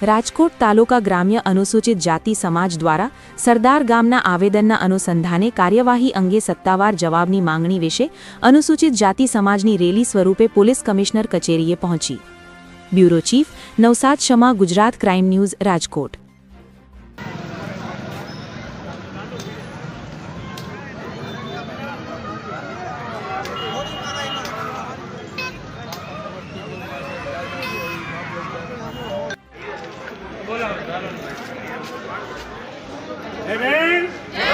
રાજકોટ તાલુકા ગ્રામ્ય અનુસૂચિત જાતિ સમાજ દ્વારા સરદાર ગામના આવેદનના અનુસંધાને કાર્યવાહી અંગે સત્તાવાર જવાબની માંગણી વિશે અનુસૂચિત જાતિ સમાજની રેલી સ્વરૂપે પોલીસ કમિશનર કચેરીએ પહોંચી. Bureau chief Navsad Shama, Gujarat crime news, Rajkot. Amen.